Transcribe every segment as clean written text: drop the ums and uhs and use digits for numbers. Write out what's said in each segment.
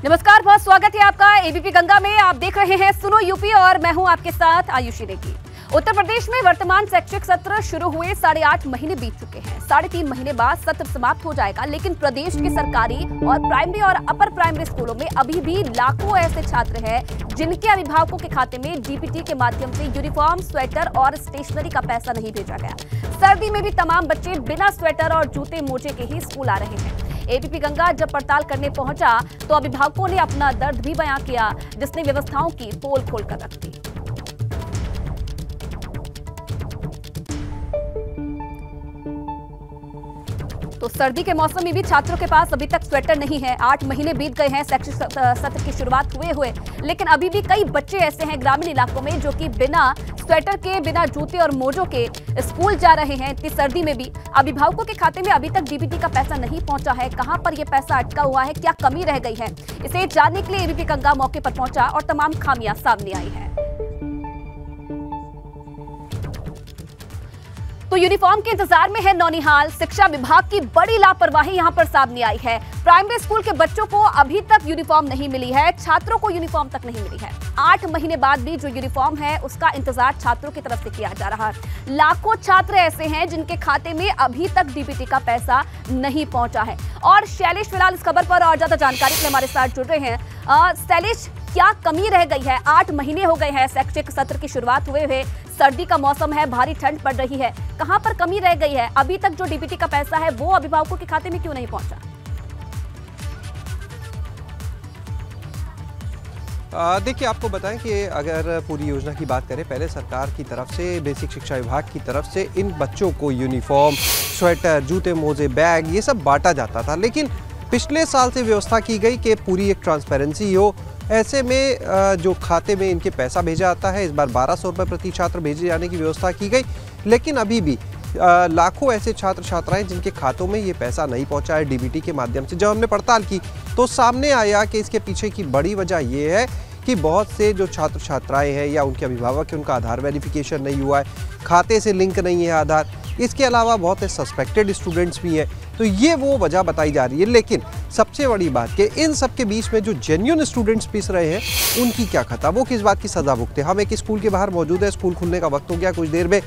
नमस्कार, बहुत स्वागत है आपका एबीपी गंगा में। आप देख रहे हैं सुनो यूपी और मैं हूं आपके साथ आयुषी नेगी। उत्तर प्रदेश में वर्तमान शैक्षिक सत्र शुरू हुए 8.5 महीने बीत चुके हैं। 3.5 महीने बाद सत्र समाप्त हो जाएगा, लेकिन प्रदेश के सरकारी और प्राइमरी और अपर प्राइमरी स्कूलों में अभी भी लाखों ऐसे छात्र हैं जिनके अभिभावकों के खाते में डीबीटी के माध्यम से यूनिफॉर्म, स्वेटर और स्टेशनरी का पैसा नहीं भेजा गया। सर्दी में भी तमाम बच्चे बिना स्वेटर और जूते मोजे के ही स्कूल आ रहे हैं। एबीपी गंगा जब पड़ताल करने पहुंचा तो अभिभावकों ने अपना दर्द भी बयां किया, जिसने व्यवस्थाओं की पोल खोलकर रख दी। तो सर्दी के मौसम में भी छात्रों के पास अभी तक स्वेटर नहीं है। 8 महीने बीत गए हैं शैक्षिक सत्र की शुरुआत हुए, लेकिन अभी भी कई बच्चे ऐसे हैं ग्रामीण इलाकों में जो कि बिना स्वेटर के, बिना जूते और मोजों के स्कूल जा रहे हैं। इतनी सर्दी में भी अभिभावकों के खाते में अभी तक डीबीटी का पैसा नहीं पहुंचा है। कहां पर यह पैसा अटका हुआ है, क्या कमी रह गई है, इसे जानने के लिए एबीपी गंगा मौके पर पहुंचा और तमाम खामियां सामने आई हैं। तो यूनिफॉर्म के इंतजार में है नौनिहाल। शिक्षा विभाग की बड़ी लापरवाही यहां पर सामने आई है। प्राइमरी स्कूल के बच्चों को अभी तक यूनिफॉर्म नहीं मिली है, छात्रों को यूनिफॉर्म तक नहीं मिली है। 8 महीने बाद भी जो यूनिफॉर्म है उसका इंतजार छात्रों की तरफ से किया जा रहा है। लाखों छात्र ऐसे हैं जिनके खाते में अभी तक डीबीटी का पैसा नहीं पहुंचा है। और शैलेश फिलहाल इस खबर पर और ज्यादा जानकारी के लिए हमारे साथ जुड़ रहे हैं। शैलेश, क्या कमी रह गई है? 8 महीने हो गए हैं शैक्षिक सत्र की शुरुआत हुए, सर्दी का मौसम है, भारी ठंड पड़ रही है, कहां पर कमी रह गई है? अभी तक जो डीबीटी का पैसा है वो अभिभावकों के खाते में क्यों नहीं पहुंचा? देखिए, आपको बताएं कि अगर पूरी योजना की बात करें, पहले सरकार की तरफ से, बेसिक शिक्षा विभाग की तरफ से इन बच्चों को यूनिफॉर्म, स्वेटर, जूते मोजे, बैग ये सब बांटा जाता था। लेकिन पिछले साल से व्यवस्था की गई कि पूरी एक ट्रांसपेरेंसी हो। ऐसे में जो खाते में इनके पैसा भेजा जाता है, इस बार 1200 रुपये प्रति छात्र भेजे जाने की व्यवस्था की गई। लेकिन अभी भी लाखों ऐसे छात्र छात्राएं जिनके खातों में ये पैसा नहीं पहुंचा है डीबीटी के माध्यम से। जब हमने पड़ताल की तो सामने आया कि इसके पीछे की बड़ी वजह ये है कि बहुत से जो छात्र छात्राएं हैं या उनके अभिभावक हैं, उनका आधार वेरिफिकेशन नहीं हुआ है, खाते से लिंक नहीं है आधार। इसके अलावा बहुत से सस्पेक्टेड स्टूडेंट्स भी हैं। तो ये वो वजह बताई जा रही है। लेकिन सबसे बड़ी बात कि इन सब के बीच में जो जेन्युइन स्टूडेंट्स पिस रहे हैं उनकी क्या खता, वो किस बात की सज़ा भुगते। हम एक स्कूल के बाहर मौजूद है, स्कूल खुलने का वक्त हो गया, कुछ देर में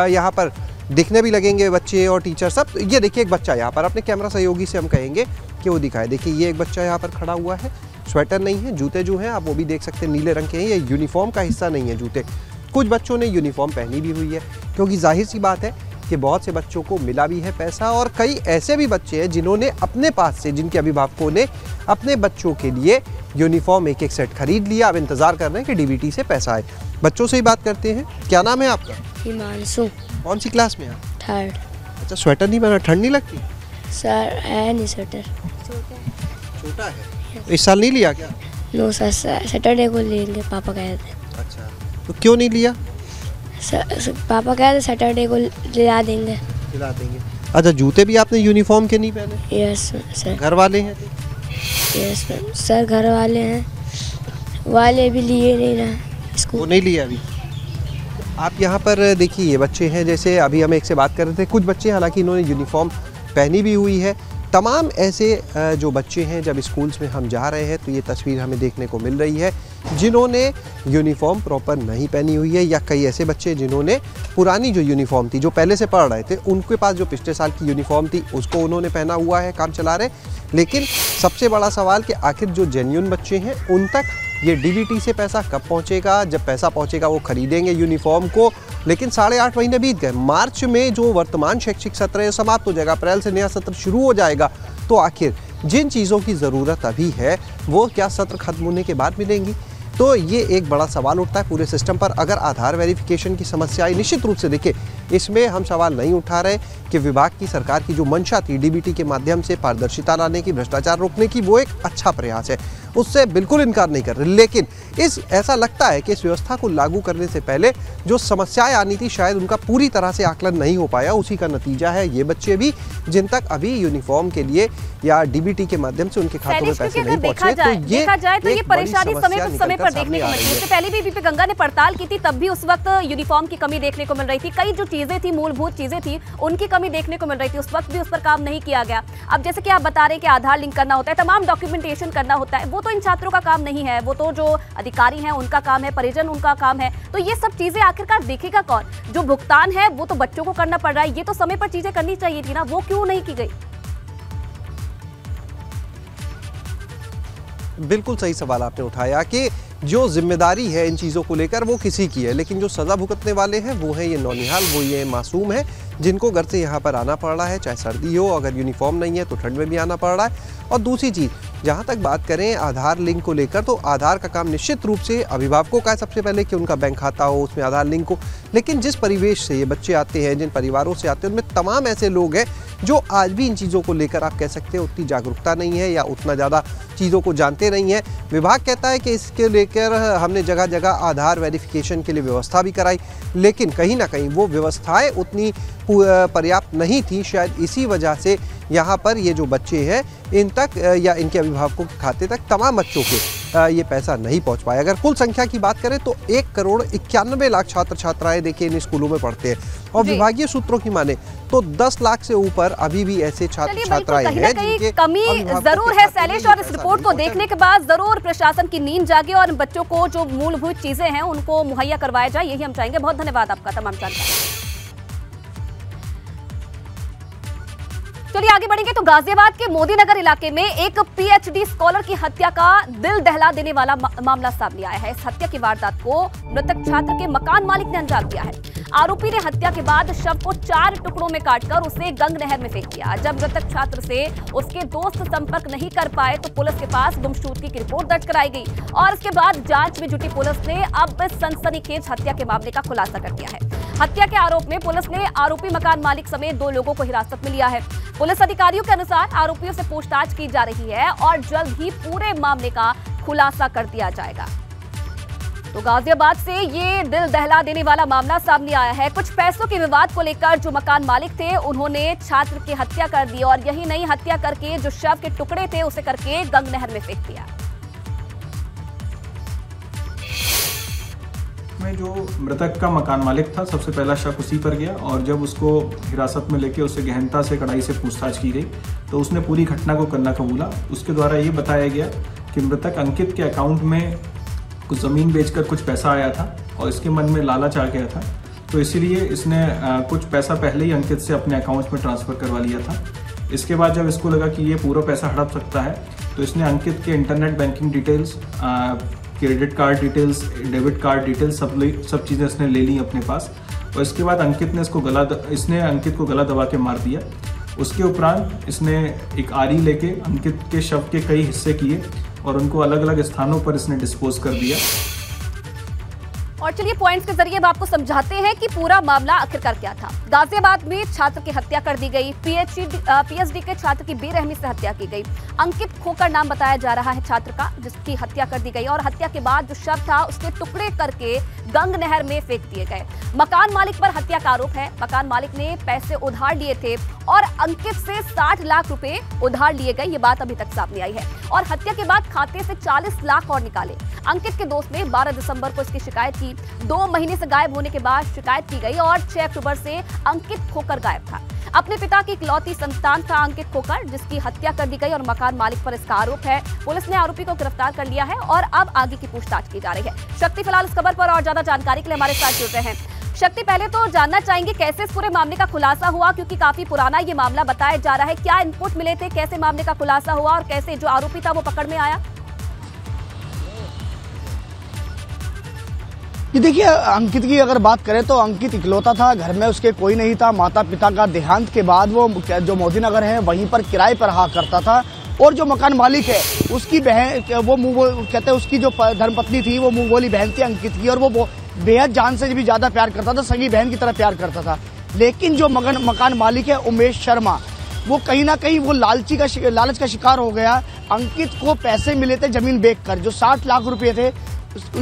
यहाँ पर दिखने भी लगेंगे बच्चे और टीचर सब। ये देखिए, एक बच्चा यहाँ पर, अपने कैमरा सहयोगी से हम कहेंगे कि वो दिखाए। देखिए, ये एक बच्चा यहाँ पर खड़ा हुआ है, स्वेटर नहीं है, जूते जो हैं आप वो भी देख सकते हैं नीले रंग के हैं। ये यूनिफॉर्म का हिस्सा नहीं है जूते। कुछ बच्चों ने यूनिफॉर्म पहनी भी हुई है, क्योंकि जाहिर सी बात है कि बहुत से बच्चों को मिला भी है पैसा। और कई ऐसे भी बच्चे हैं जिन्होंने अपने पास से, जिनके अभिभावकों ने अपने बच्चों के लिए यूनिफॉर्म एक सेट खरीद लिया। अब इंतजार कर रहे हैं कि डीबीटी से पैसा आए। बच्चों से ही बात करते हैं। क्या नाम है आपका? हिमांशु। कौन सी क्लास में आप? 3rd। अच्छा, स्वेटर नहीं पहना, ठंड नहीं लगती? सर है नहीं स्वेटर, छोटा है। इस साल नहीं लिया क्या? नो सर, सैटरडे को लेंगे, पापा कह रहे थे। अच्छा, तो क्यों नहीं लिया? पापा कह रहे सैटरडे को दिला देंगे। दिला देंगे। अच्छा, जूते भी आपने यूनिफॉर्म के नहीं पहने? Yes sir. घर वाले हैं? यस सर, घर वाले हैं, वाले भी लिए नहीं ना स्कूल। वो नहीं लिया अभी। आप यहाँ पर देखिए, ये बच्चे हैं, जैसे अभी हम एक से बात कर रहे थे, कुछ बच्चे हालांकि इन्होंने यूनिफॉर्म पहनी भी हुई है। तमाम ऐसे जो बच्चे हैं, जब स्कूल्स में हम जा रहे हैं तो ये तस्वीर हमें देखने को मिल रही है जिन्होंने यूनिफॉर्म प्रॉपर नहीं पहनी हुई है, या कई ऐसे बच्चे जिन्होंने पुरानी जो यूनिफॉर्म थी, जो पहले से पढ़ रहे थे, उनके पास जो पिछले साल की यूनिफॉर्म थी उसको उन्होंने पहना हुआ है, काम चला रहे। लेकिन सबसे बड़ा सवाल कि आखिर जो जेन्युइन बच्चे हैं उन तक ये डीबीटी से पैसा कब पहुंचेगा? जब पैसा पहुंचेगा वो खरीदेंगे यूनिफॉर्म को। लेकिन 8.5 महीने बीत गए। मार्च में जो वर्तमान शैक्षिक सत्र है समाप्त हो जाएगा, अप्रैल से नया सत्र शुरू हो जाएगा। तो आखिर जिन चीज़ों की ज़रूरत अभी है वो क्या सत्र खत्म होने के बाद मिलेंगी? तो ये एक बड़ा सवाल उठता है पूरे सिस्टम पर। अगर आधार वेरिफिकेशन की समस्या आई, निश्चित रूप से देखिए, इसमें हम सवाल नहीं उठा रहे कि विभाग की, सरकार की जो मंशा थी डीबीटी के माध्यम से पारदर्शिता लाने की, भ्रष्टाचार रोकने की, वो एक अच्छा प्रयास है, उससे बिल्कुल इनकार नहीं कर रहे। लेकिन ऐसा लगता है कि इस व्यवस्था को लागू करने से पहले जो समस्याएं आनी थी शायद उनका पूरी तरह से आकलन नहीं हो पाया। उसी का नतीजा है ये बच्चे भी जिन तक अभी यूनिफॉर्म के लिए या डीबीटी के माध्यम से उनके खातों में पैसे नहीं पहुंचे। देखा जाए तो ये परेशानी समय पर देखने को मिलती है। इससे पहले भी एबीपी गंगा ने पड़ताल की थी, तब भी उस वक्त यूनिफॉर्म की कमी देखने को मिल रही थी। कई जो चीजें थी, मूलभूत चीजें थी, उनकी कमी देखने को मिल रही थी। उस वक्त भी उस पर काम नहीं किया गया। अब जैसे कि आप बता रहे हैं कि आधार लिंक करना होता है, तमाम डॉक्यूमेंटेशन करना होता है, वो तो इन छात्रों का काम नहीं है, वो तो जो अधिकारी हैं उनका काम है, परिजन उनका काम है। तो ये सब चीजें आखिरकार देखेगा कौन? जो भुगतान है वो तो बच्चों को करना पड़ रहा है, ये तो समय पर चीजें करनी चाहिए थी ना, वो क्यों नहीं की गई? बिल्कुल सही सवाल आपने उठाया कि जो जिम्मेदारी है इन चीज़ों को लेकर वो किसी की है, लेकिन जो सज़ा भुगतने वाले हैं वो है ये नौनिहाल, वो ये मासूम है जिनको घर से यहाँ पर आना पड़ रहा है, चाहे सर्दी हो, अगर यूनिफॉर्म नहीं है तो ठंड में भी आना पड़ रहा है। और दूसरी चीज़, जहाँ तक बात करें आधार लिंक को लेकर, तो आधार का काम निश्चित रूप से अभिभावकों का है सबसे पहले कि उनका बैंक खाता हो, उसमें आधार लिंक हो। लेकिन जिस परिवेश से ये बच्चे आते हैं, जिन परिवारों से आते हैं, उनमें तमाम ऐसे लोग हैं जो आज भी इन चीज़ों को लेकर आप कह सकते हैं उतनी जागरूकता नहीं है या उतना ज़्यादा चीज़ों को जानते नहीं हैं। विभाग कहता है कि इसके लेकर हमने जगह जगह आधार वेरिफिकेशन के लिए व्यवस्था भी कराई, लेकिन कहीं ना कहीं वो व्यवस्थाएं उतनी पर्याप्त नहीं थी। शायद इसी वजह से यहाँ पर ये जो बच्चे हैं इन तक या इनके अभिभावकों के खाते तक तमाम बच्चों के ये पैसा नहीं पहुँच पाया। अगर कुल संख्या की बात करें तो 1,91,00,000 छात्र छात्राएं देखिए इन स्कूलों में पढ़ते हैं, और विभागीय सूत्रों की माने तो 10 लाख से ऊपर अभी भी ऐसे छात्र छात्राएं हैं जिनके कमी जरूर है शैलेश, और इस रिपोर्ट को देखने के बाद जरूर प्रशासन की नींद जागे और बच्चों को जो मूलभूत चीजें हैं उनको मुहैया करवाया जाए, यही हम चाहेंगे। बहुत धन्यवाद आपका तमाम जानकारी। चलिए आगे बढ़ेंगे तो गाजियाबाद के मोदी नगर इलाके में एक पीएचडी स्कॉलर की हत्या का दिल दहला देने वाला मामला सामने आया है। इस हत्या की वारदात को मृतक छात्र के मकान मालिक ने अंजाम दिया है। आरोपी ने हत्या के बाद शव को 4 टुकड़ों में काटकर उसे गंग नहर में फेंक दिया। जब मृतक छात्र से उसके दोस्त संपर्क नहीं कर पाए तो पुलिस के पास गुमशुदगी की रिपोर्ट दर्ज कराई गई, और इसके बाद जांच में जुटी पुलिस ने अब सनसनीखेज हत्या के मामले का खुलासा कर दिया है। हत्या के आरोप में पुलिस ने आरोपी मकान मालिक समेत 2 लोगों को हिरासत में लिया है। पुलिस अधिकारियों के अनुसार आरोपियों से पूछताछ की जा रही है और जल्द ही पूरे मामले का खुलासा कर दिया जाएगा। तो गाजियाबाद से ये दिल दहला देने वाला मामला सामने आया है। कुछ पैसों के विवाद को लेकर जो मकान मालिक थे उन्होंने छात्र की हत्या कर दी, और यही नहीं, हत्या करके जो शव के टुकड़े थे उसे करके गंग नहर में फेंक दिया। में जो मृतक का मकान मालिक था, सबसे पहला शक उसी पर गया, और जब उसको हिरासत में लेके उससे गहनता से कड़ाई से पूछताछ की गई तो उसने पूरी घटना को करना कबूला। उसके द्वारा ये बताया गया कि मृतक अंकित के अकाउंट में कुछ ज़मीन बेचकर कुछ पैसा आया था और इसके मन में लालच आ गया था, तो इसीलिए इसने कुछ पैसा पहले ही अंकित से अपने अकाउंट में ट्रांसफ़र करवा लिया था। इसके बाद जब इसको लगा कि ये पूरा पैसा हड़प सकता है तो इसने अंकित के internet banking details, credit card details, debit card details सब चीज़ें इसने ले ली अपने पास, और इसके बाद अंकित ने अंकित को गला दबा के मार दिया। उसके उपरांत इसने एक आरी लेके अंकित के शव के कई हिस्से किए और उनको अलग अलग स्थानों पर इसने डिस्पोज कर दिया। और चलिए पॉइंट्स के जरिए हम आपको समझाते हैं कि पूरा मामला आखिरकार क्या था। गाजियाबाद में छात्र की हत्या कर दी गई, पीएचडी के छात्र की बेरहमी से हत्या की गई। अंकित खोकर नाम बताया जा रहा है छात्र का, जिसकी हत्या कर दी गई, और हत्या के बाद जो शव था उसके टुकड़े करके गंग नहर में फेंक दिए गए। मकान मालिक पर हत्या का आरोप है। मकान मालिक ने पैसे उधार लिए थे और अंकित से 60 लाख रुपए उधार लिए गए, ये बात अभी तक सामने आई है। और हत्या के बाद खाते से 40 लाख और निकाले। अंकित के दोस्त ने 12 दिसंबर को इसकी शिकायत की। 2 महीने से गायब होने के बाद शिकायत की गई और 6 अक्टूबर से अंकित खोकर गायब था। अपने पिता की इकलौती संतान था अंकित खोकर, जिसकी हत्या कर दी गई और मकान मालिक पर इसका आरोप है। पुलिस ने आरोपी को गिरफ्तार कर लिया है और अब आगे की पूछताछ की जा रही है। शक्ति फिलहाल इस खबर पर और ज्यादा जानकारी के लिए हमारे साथ जुड़ रहे हैं। शक्ति, पहले तो जानना चाहेंगे कैसे इस पूरे मामले का खुलासा हुआ, क्योंकि काफी पुराना ये मामला बताया जा रहा है। क्या इनपुट मिले थे, कैसे मामले का खुलासा हुआ और कैसे जो आरोपी था वो पकड़ में आया? ये देखिए, अंकित की अगर बात करें तो अंकित इकलौता था, घर में उसके कोई नहीं था। माता पिता का देहांत के बाद वो जो मोदी नगर है वहीं पर किराए पर रहा करता था, और जो मकान मालिक है उसकी बहन, वो कहते हैं उसकी जो धर्मपत्नी थी वो मुंह बोली बहन थी अंकित की, और वो बेहद जान से भी ज्यादा प्यार करता था, सगी बहन की तरह प्यार करता था। लेकिन जो मकान मालिक है उमेश शर्मा, वो कहीं ना कहीं वो लालच का शिकार हो गया। अंकित को पैसे मिले थे जमीन बेचकर, जो 60 लाख रुपए थे।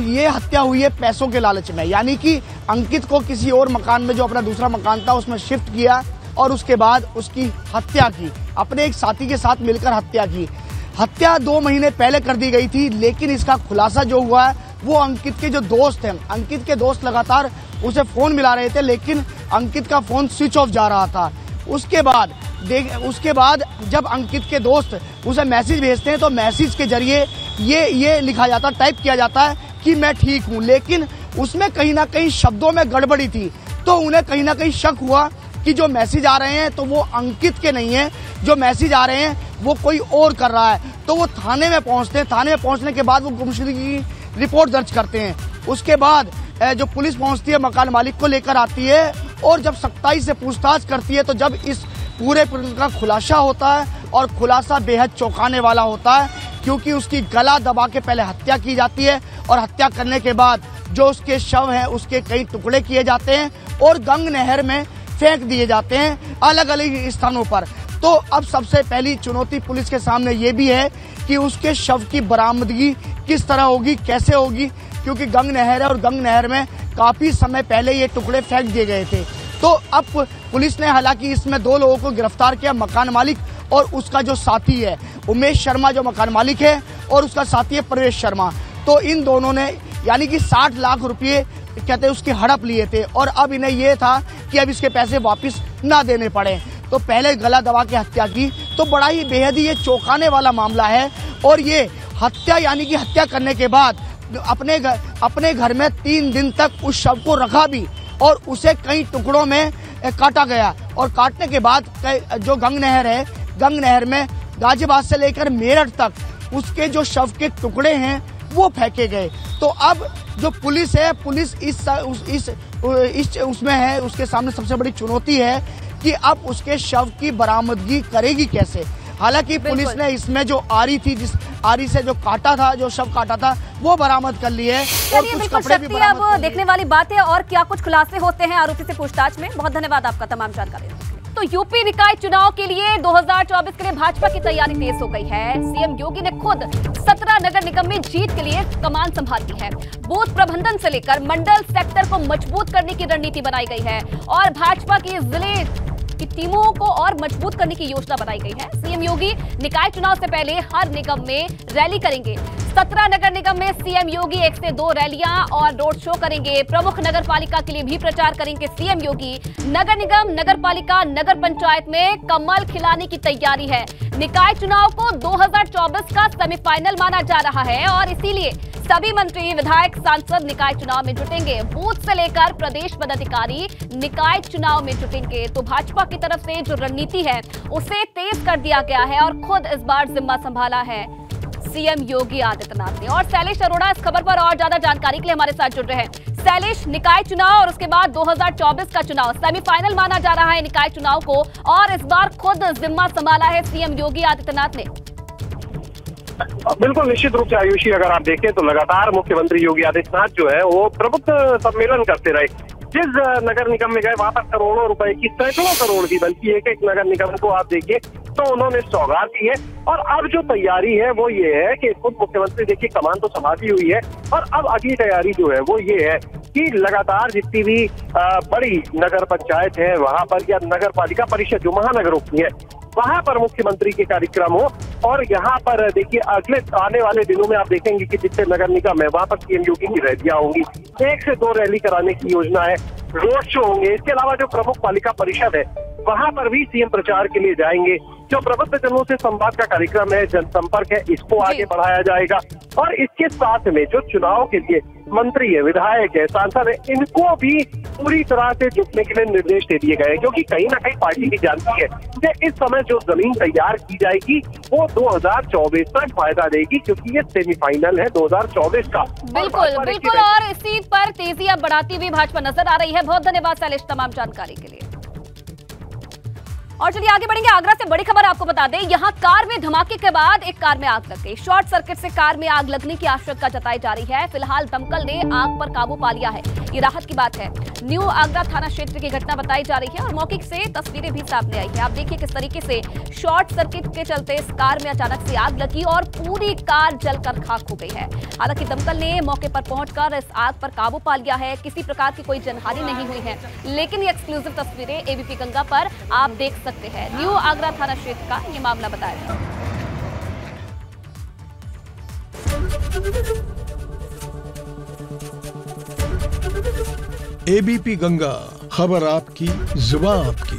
ये हत्या हुई है पैसों के लालच में, यानी कि अंकित को किसी और मकान में, जो अपना दूसरा मकान था उसमें शिफ्ट किया और उसके बाद उसकी हत्या की, अपने एक साथी के साथ मिलकर हत्या की। हत्या 2 महीने पहले कर दी गई थी, लेकिन इसका खुलासा जो हुआ है वो अंकित के जो दोस्त हैं, अंकित के दोस्त लगातार उसे फोन मिला रहे थे, लेकिन अंकित का फोन स्विच ऑफ जा रहा था। उसके बाद जब अंकित के दोस्त उसे मैसेज भेजते हैं तो मैसेज के जरिए ये लिखा जाता, टाइप किया जाता है कि मैं ठीक हूँ, लेकिन उसमें कहीं ना कहीं शब्दों में गड़बड़ी थी। तो उन्हें कहीं ना कहीं शक हुआ कि जो मैसेज आ रहे हैं तो वो अंकित के नहीं है, जो मैसेज आ रहे हैं वो कोई और कर रहा है। तो वो थाने में पहुंचते हैं, थाने में पहुंचने के बाद वो गुमशुदगी की रिपोर्ट दर्ज करते हैं। उसके बाद जो पुलिस पहुंचती है मकान मालिक को लेकर आती है और जब सख्ताई से पूछताछ करती है, तो जब इस पूरे का खुलासा होता है और खुलासा बेहद चौंकाने वाला होता है, क्योंकि उसकी गला दबा के पहले हत्या की जाती है और हत्या करने के बाद जो उसके शव हैं उसके कई टुकड़े किए जाते हैं और गंग नहर में फेंक दिए जाते हैं अलग अलग स्थानों पर। तो अब सबसे पहली चुनौती पुलिस के सामने ये भी है कि उसके शव की बरामदगी किस तरह होगी, कैसे होगी, क्योंकि गंग नहर है और गंग नहर में काफी समय पहले ये टुकड़े फेंक दिए गए थे। तो अब पुलिस ने हालांकि इसमें 2 लोगों को गिरफ्तार किया, मकान मालिक और उसका जो साथी है उमेश शर्मा जो मकान मालिक है और उसका साथी है प्रवेश शर्मा। तो इन दोनों ने यानी कि 60 लाख रुपये कहते हैं उसकी हड़प लिए थे और अब इन्हें ये था कि अब इसके पैसे वापस ना देने पड़े। तो पहले गला दबा के हत्या की। तो बड़ा ही बेहद ही ये चौंकाने वाला मामला है। और ये हत्या यानी कि हत्या करने के बाद अपने घर में 3 दिन तक उस शव को रखा भी और उसे कई टुकड़ों में काटा गया। और काटने के बाद जो गंग नहर है, गंग नहर में गाजियाबाद से लेकर मेरठ तक उसके जो शव के टुकड़े हैं वो फेंके गए। तो अब जो पुलिस है, पुलिस उसमें है, उसके सामने सबसे बड़ी चुनौती है कि अब उसके शव की बरामदगी करेगी कैसे। हालांकि पुलिस ने इसमें जो आरी थी, जिस आरी से जो काटा था, जो शव काटा था, वो बरामद कर लिए है। चलिए बिल्कुल शक्ति, अब देखने वाली बात है और क्या कुछ खुलासे होते हैं आरोपी से पूछताछ में। बहुत धन्यवाद आपका तमाम जानकारी देने के लिए। तो यूपी निकाय चुनाव के लिए 2024 के लिए भाजपा की तैयारी तेज हो गई है। सीएम योगी ने खुद 17 नगर निगम में जीत के लिए कमान संभाली है। बूथ प्रबंधन से लेकर मंडल सेक्टर को मजबूत करने की रणनीति बनाई गई है और भाजपा की जिले की टीमों को और मजबूत करने की योजना बनाई गई है। सीएम योगी निकाय चुनाव से पहले हर निगम में रैली करेंगे। 17 नगर निगम में सीएम योगी 1 से 2 रैलियां और रोड शो करेंगे। प्रमुख नगर पालिका के लिए भी प्रचार करेंगे सीएम योगी। नगर निगम, नगर पालिका, नगर पंचायत में कमल खिलाने की तैयारी है। निकाय चुनाव को 2024 का सेमीफाइनल माना जा रहा है और इसीलिए सभी मंत्री, विधायक, सांसद निकाय चुनाव में जुटेंगे। बूथ से लेकर प्रदेश पदाधिकारी निकाय चुनाव में जुटेंगे। तो भाजपा की तरफ से जो रणनीति है उसे तेज कर दिया गया है और खुद इस बार जिम्मा संभाला है सीएम योगी आदित्यनाथ ने। और शैलेश अरोड़ा इस खबर पर और ज्यादा जानकारी के लिए हमारे साथ जुड़ रहे हैं। शैलेश, निकाय चुनाव और उसके बाद 2024 का चुनाव, सेमीफाइनल माना जा रहा है निकाय चुनाव को और इस बार खुद जिम्मा संभाला है सीएम योगी आदित्यनाथ ने। बिल्कुल निश्चित रूप से आयुषी, अगर आप देखें तो लगातार मुख्यमंत्री योगी आदित्यनाथ जो है वो प्रबुद्ध सम्मेलन करते रहे। जिस नगर निगम में गए वहां पर करोड़ों रुपए की, सैकड़ों करोड़ की, बल्कि एक नगर निगम को आप देखिए तो उन्होंने सौगात दी है। और अब जो तैयारी है वो ये है कि खुद मुख्यमंत्री देखिए कमान तो संभाली हुई है और अब अगली तैयारी जो है वो ये है कि लगातार जितनी भी बड़ी नगर पंचायत है वहां पर या नगर पालिका परिषद जो महानगरों की है वहां पर मुख्यमंत्री के कार्यक्रम हो। और यहाँ पर देखिए अगले आने वाले दिनों में आप देखेंगे कि जितने नगर निगम है वहां पर सीएम योगी की रैलियां होंगी। 1 से 2 रैली कराने की योजना है, रोड शो होंगे। इसके अलावा जो प्रमुख पालिका परिषद है वहां पर भी सीएम प्रचार के लिए जाएंगे। जो प्रबुद्ध जनों से संवाद का कार्यक्रम है, जनसंपर्क है, इसको आगे बढ़ाया जाएगा। और इसके साथ में जो चुनाव के लिए मंत्री है, विधायक है, सांसद है, इनको भी पूरी तरह से जुटने के लिए निर्देश दे दिए गए, क्योंकि कहीं ना कहीं पार्टी भी जानती है कि इस समय जो जमीन तैयार की जाएगी वो 2024 तक फायदा देगी, क्योंकि ये सेमीफाइनल है 2024 का। बिल्कुल बिल्कुल, और इसी पर तेजी अब बढ़ाती हुई भाजपा नजर आ रही है। बहुत धन्यवाद शैलेश तमाम जानकारी के लिए। और चलिए आगे बढ़ेंगे। आगरा से बड़ी खबर आपको बता दें, यहां कार में धमाके के बाद एक कार में आग लग गई। शॉर्ट सर्किट से कार में आग लगने की आशंका जताई जा रही है। फिलहाल दमकल ने आग पर काबू पा लिया है, ये राहत की बात है। न्यू आगरा थाना क्षेत्र की घटना बताई जा रही है और मौके से तस्वीरें भी सामने आई है। आप देखिए किस तरीके से शॉर्ट सर्किट के चलते इस कार में अचानक से आग लगी और पूरी कार जलकर खाक हो गई है। हालांकि दमकल ने मौके पर पहुंचकर इस आग पर काबू पा लिया है। किसी प्रकार की कोई जनहानि नहीं हुई है, लेकिन ये एक्सक्लूसिव तस्वीरें एबीपी गंगा पर आप देख सकते हैं। न्यू आगरा थाना क्षेत्र का ये मामला बताया। एबीपी गंगा, खबर आपकी, जुबान आपकी।